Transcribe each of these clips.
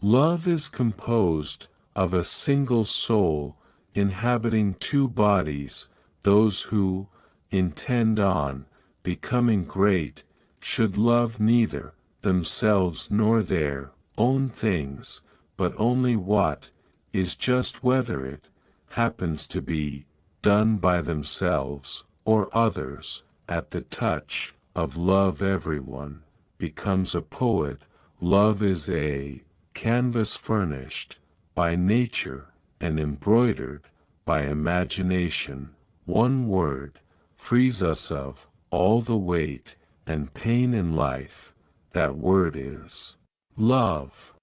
Love is composed of a single soul, inhabiting two bodies. Those who intend on becoming great should love neither themselves nor their own things, but only what is just, whether it happens to be done by themselves or others. At the touch of love everyone becomes a poet. Love is a canvas furnished by nature and embroidered by imagination. One word frees us of all the weight and pain in life. That word is love.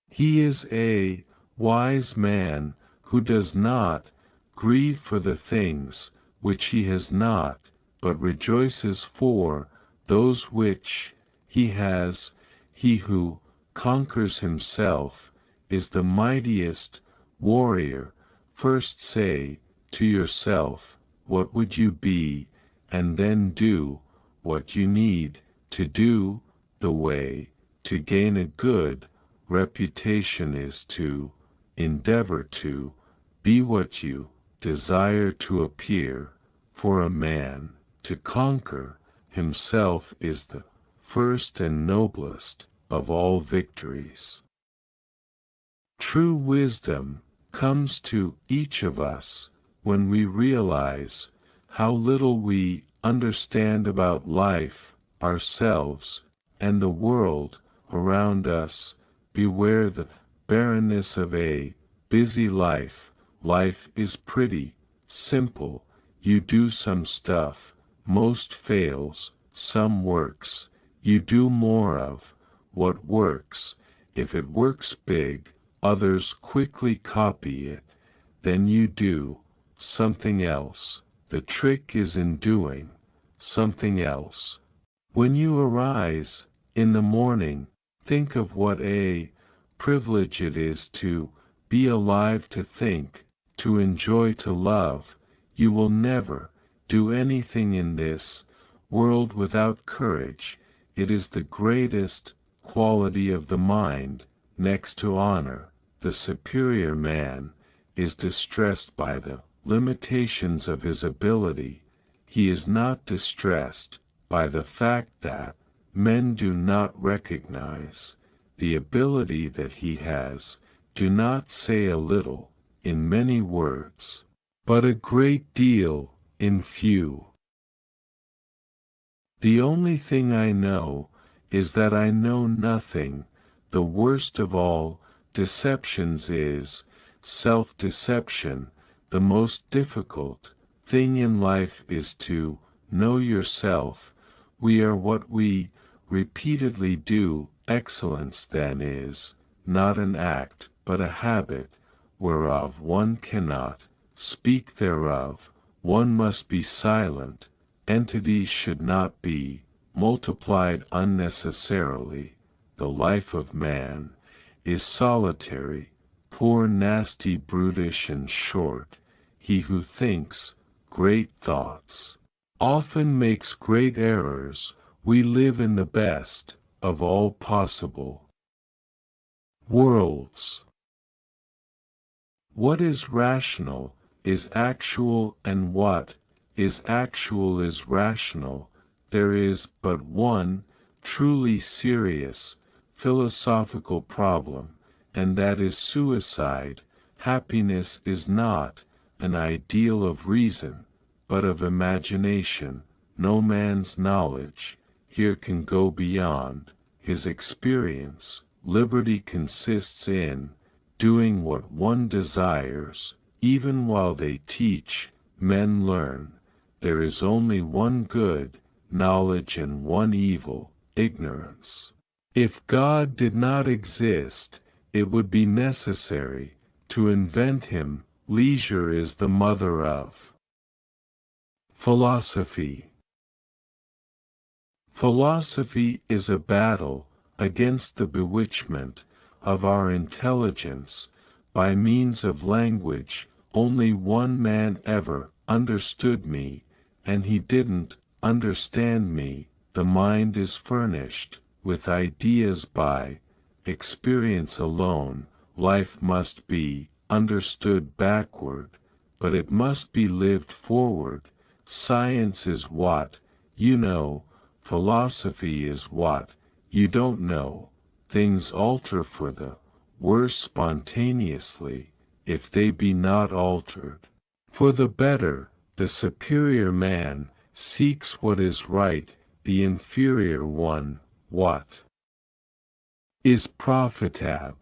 He is a wise man who does not grieve for the things which he has not, but rejoices for those which he has. He who conquers himself is the mightiest warrior. First say to yourself, what would you be, and then do what you need to do. The way to gain a good reputation is to endeavor to be what you desire to appear. For a man to conquer himself is the first and noblest of all victories. True wisdom comes to each of us when we realize how little we understand about life, ourselves, and the world around us. Beware the barrenness of a busy life. Life is pretty simple. You do some stuff, most fails, some works. You do more of what works. If it works big, others quickly copy it. Then you do something else. The trick is in doing something else. When you arise in the morning, think of what a privilege it is to be alive, to think, to enjoy, to love. You will never do anything in this world without courage. It is the greatest quality of the mind, next to honor. The superior man is distressed by the limitations of his ability. He is not distressed by the fact that men do not recognize the ability that he has. Do not say a little in many words, but a great deal in few. The only thing I know is that I know nothing. The worst of all deceptions is self-deception. The most difficult thing in life is to know yourself. We are what we repeatedly do. Excellence then is not an act, but a habit, whereof one cannot speak. Thereof one must be silent. Entities should not be multiplied unnecessarily. The life of man is solitary, poor, nasty, brutish, and short. He who thinks great thoughts often makes great errors. We live in the best of all possible worlds. What is rational is actual, and what is actual is rational. There is but one truly serious philosophical problem, and that is suicide. Happiness is not an ideal of reason, but of imagination. No man's knowledge here can go beyond his experience. Liberty consists in doing what one desires. Even while they teach, men learn. There is only one good knowledge and one evil, ignorance. If God did not exist, it would be necessary to invent him. Leisure is the mother of philosophy. Philosophy is a battle against the bewitchment of our intelligence by means of language. Only one man ever understood me, and he didn't understand me. The mind is furnished with ideas by experience alone. Life must be understood backward, but it must be lived forward. Science is what you know, philosophy is what you don't know. Things alter for the worse spontaneously, if they be not altered for the better. The superior man seeks what is right, the inferior one, what is profitable.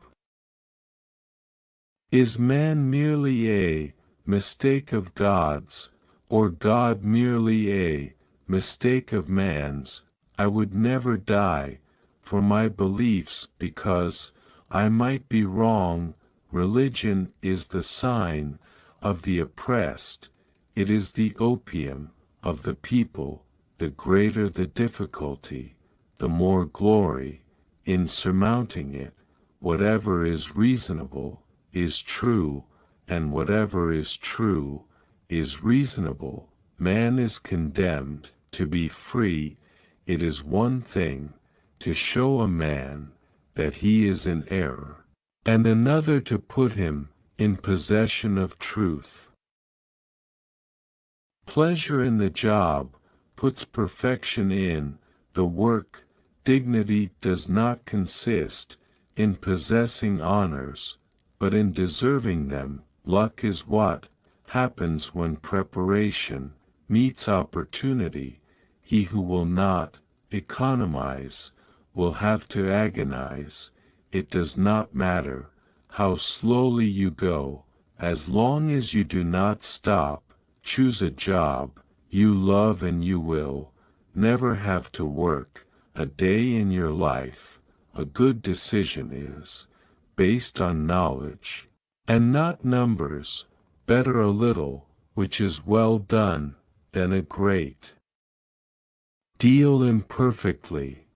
Is man merely a mistake of God's, or God merely a mistake of man's? I would never die for my beliefs because I might be wrong. Religion is the sign of the oppressed, it is the opium of the people. The greater the difficulty, the more glory in surmounting it. Whatever is reasonable is true, and whatever is true is reasonable. Man is condemned to be free. It is one thing to show a man that he is in error, and another to put him in possession of truth. Pleasure in the job puts perfection in the work. Dignity does not consist in possessing honors, but in deserving them. Luck is what happens when preparation meets opportunity. He who will not economize will have to agonize. It does not matter how slowly you go, as long as you do not stop. Choose a job you love and you will never have to work a day in your life. A good decision is based on knowledge and not numbers. Better a little, which is well done, than a great deal imperfectly.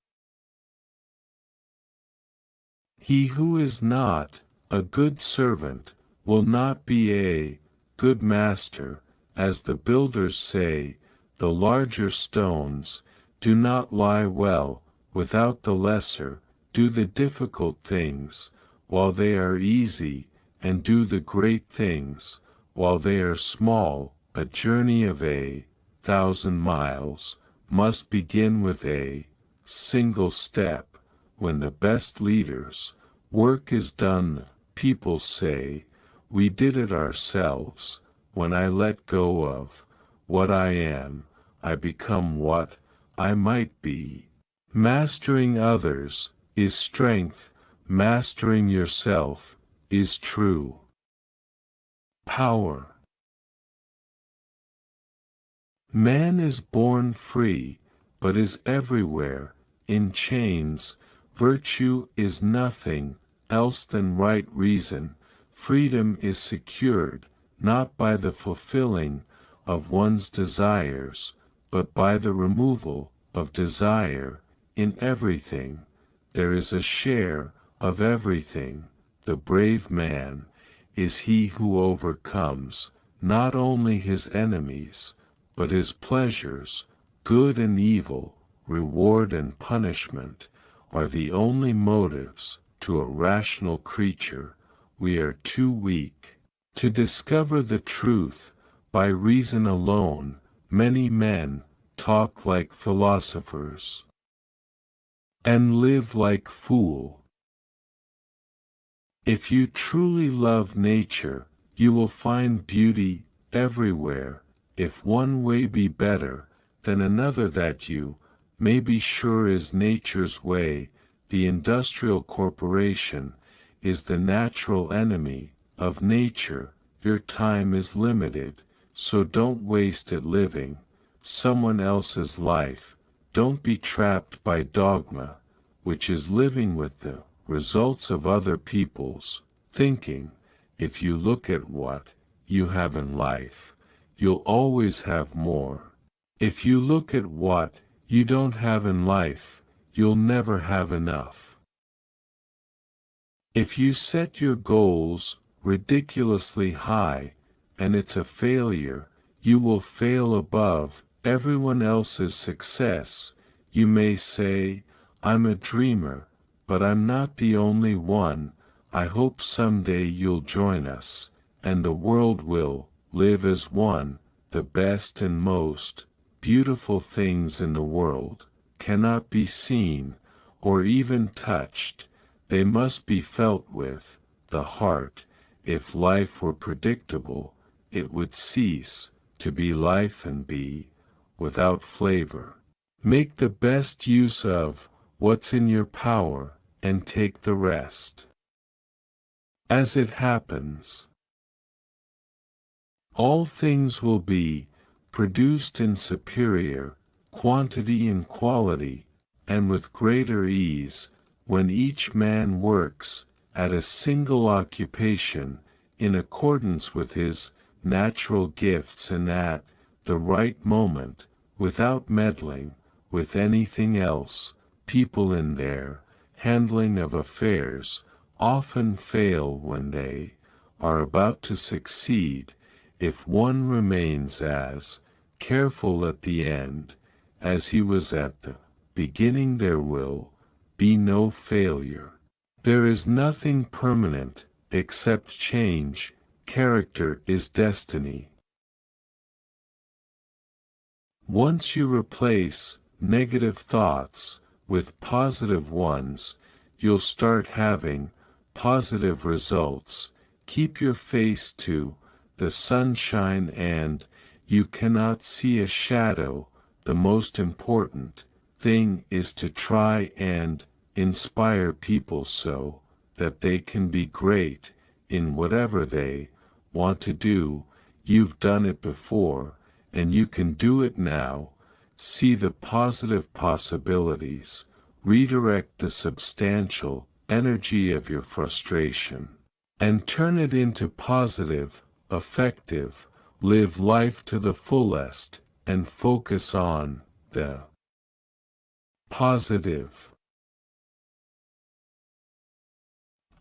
He who is not a good servant will not be a good master. As the builders say, the larger stones do not lie well without the lesser. Do the difficult things while they are easy, and do the great things while they are small. A journey of 1,000 miles must begin with a single step. When the best leaders' work is done, people say, we did it ourselves. When I let go of what I am, I become what I might be. Mastering others is strength. Mastering yourself is true power. Man is born free, but is everywhere in chains. Virtue is nothing else than right reason. Freedom is secured not by the fulfilling of one's desires, but by the removal of desire. In everything there is a share of everything. The brave man is he who overcomes not only his enemies, but his pleasures. Good and evil, reward and punishment, are the only motives to a rational creature. We are too weak to discover the truth by reason alone. Many men talk like philosophers and live like fools. If you truly love nature, you will find beauty everywhere. If one way be better than another, that you may be sure is nature's way. The industrial corporation is the natural enemy of nature. Your time is limited, so don't waste it living someone else's life. Don't be trapped by dogma, which is living with the results of other people's thinking. If you look at what you have in life, you'll always have more. If you look at what you don't have in life, you'll never have enough. If you set your goals ridiculously high, and it's a failure, you will fail above everyone else's success. You may say, I'm a dreamer, but I'm not the only one. I hope someday you'll join us, and the world will live as one. The best and most beautiful things in the world cannot be seen or even touched. They must be felt with the heart. If life were predictable, it would cease to be life and be without flavor. Make the best use of what's in your power and take the rest as it happens. All things will be produced in superior quantity and quality, and with greater ease, when each man works at a single occupation in accordance with his natural gifts and at the right moment, without meddling with anything else. People in their handling of affairs often fail when they are about to succeed. If one remains as careful at the end as he was at the beginning, there will be no failure. There is nothing permanent except change. Character is destiny. Once you replace negative thoughts with positive ones, you'll start having positive results. Keep your face to the sunshine and you cannot see a shadow. The most important thing is to try and inspire people so that they can be great in whatever they want to do. You've done it before, and you can do it now. See the positive possibilities. Redirect the substantial energy of your frustration and turn it into positive, effective. Live life to the fullest and focus on the positive.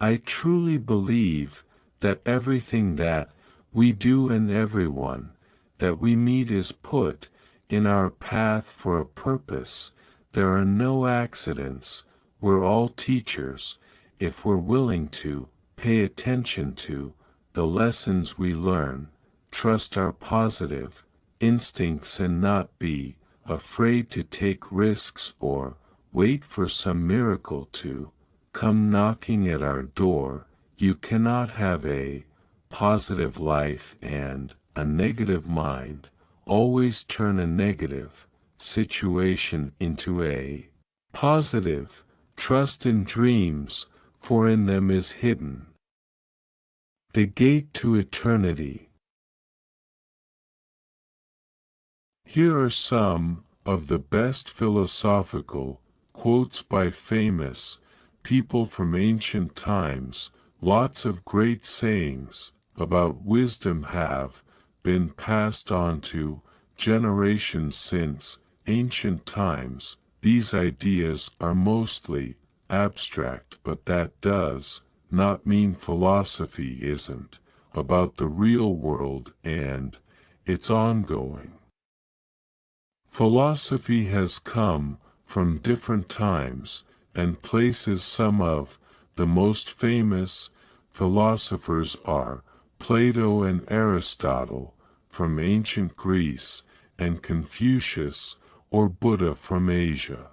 I truly believe that everything that we do and everyone that we meet is put in our path for a purpose. There are no accidents. We're all teachers if we're willing to pay attention to the lessons we learn. Trust our positive instincts and not be afraid to take risks or wait for some miracle to come knocking at our door. You cannot have a positive life and a negative mind. Always turn a negative situation into a positive. Trust in dreams, for in them is hidden the gate to eternity. Here are some of the best philosophical quotes by famous people from ancient times. Lots of great sayings about wisdom have been passed on to generations since ancient times. These ideas are mostly abstract, but that does not mean philosophy isn't about the real world and its ongoing. Philosophy has come from different times and places. Some of the most famous philosophers are Plato and Aristotle from ancient Greece, and Confucius or Buddha from Asia.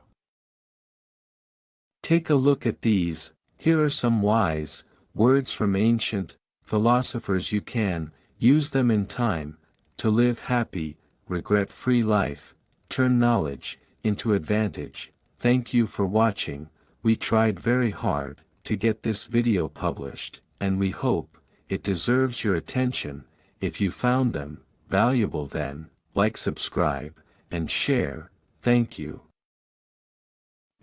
Take a look at these. Here are some wise words from ancient philosophers. You can use them in time to live happy, regret-free life. Turn knowledge into advantage. Thank you for watching. We tried very hard to get this video published, and we hope it deserves your attention. If you found them valuable, then like, subscribe, and share. Thank you.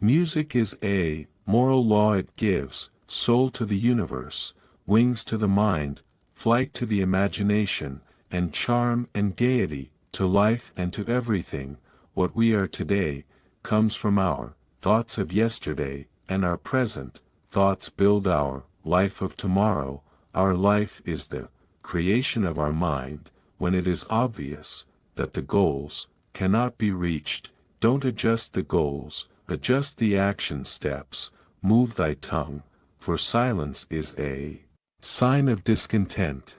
Music is a moral law. It gives soul to the universe, wings to the mind, flight to the imagination, and charm and gaiety to life and to everything. What we are today comes from our thoughts of yesterday, and our present thoughts build our life of tomorrow. Our life is the creation of our mind. When it is obvious that the goals cannot be reached, don't adjust the goals, adjust the action steps. move thy tongue, for silence is a sign of discontent.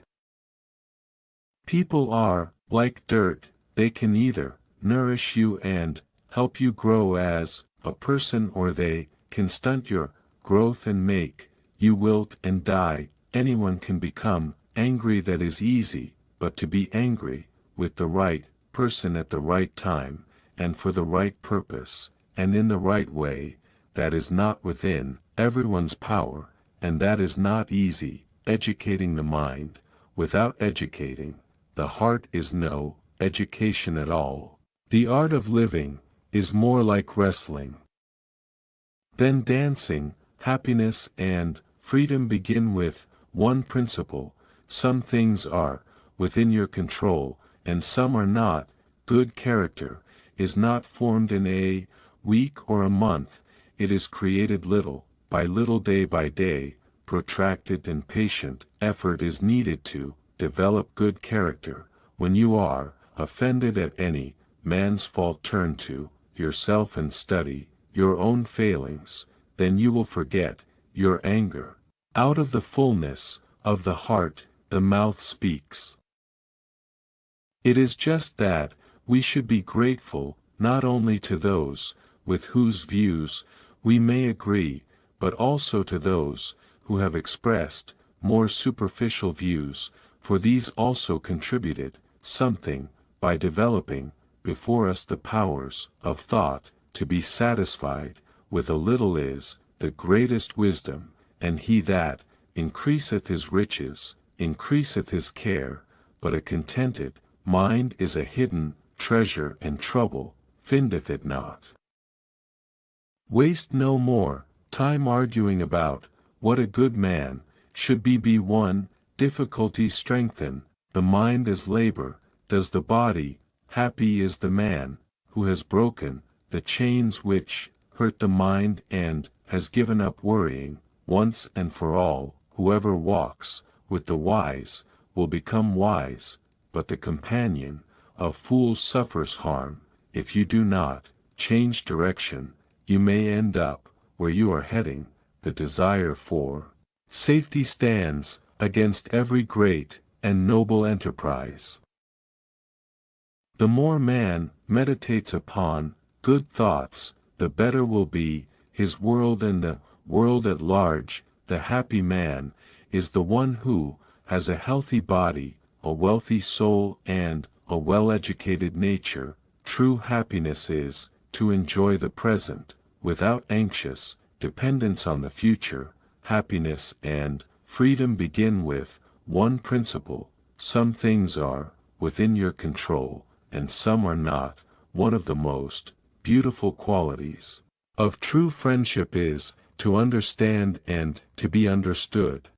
People are, like dirt, they can either nourish you and help you grow as a person, or they can stunt your growth and make you wilt and die. Anyone can become angry, that is easy, but to be angry with the right person at the right time, and for the right purpose, and in the right way, that is not within everyone's power, and that is not easy. Educating the mind, without educating the heart, is no education at all. The art of living is more like wrestling than dancing. Happiness and freedom begin with one principle: some things are within your control, and some are not. Good character is not formed in a week or a month, it is created little by little, day by day. Protracted and patient effort is needed to develop good character. When you are offended at any man's fault, turn to yourself and study your own failings, then you will forget your anger. Out of the fullness of the heart, the mouth speaks. It is just that we should be grateful, not only to those with whose views we may agree, but also to those who have expressed more superficial views, for these also contributed something by developing before us the powers of thought. To be satisfied with a little is the greatest wisdom, and he that increaseth his riches increaseth his care, but a contented mind is a hidden treasure, and trouble findeth it not. Waste no more time arguing about what a good man should be. One difficulty strengthen the mind as labor does the body. Happy is the man who has broken the chains which hurt the mind, and has given up worrying once and for all. Whoever walks with the wise will become wise, but the companion of fools suffers harm. If you do not change direction, you may end up where you are heading. The desire for safety stands against every great and noble enterprise. The more man meditates upon good thoughts, the better will be his world and the world at large. The happy man is the one who has a healthy body, a wealthy soul, and a well-educated nature. True happiness is to enjoy the present, without anxious dependence on the future. Happiness and freedom begin with one principle: some things are within your control, and some are not. One of the most beautiful qualities of true friendship is to understand and to be understood.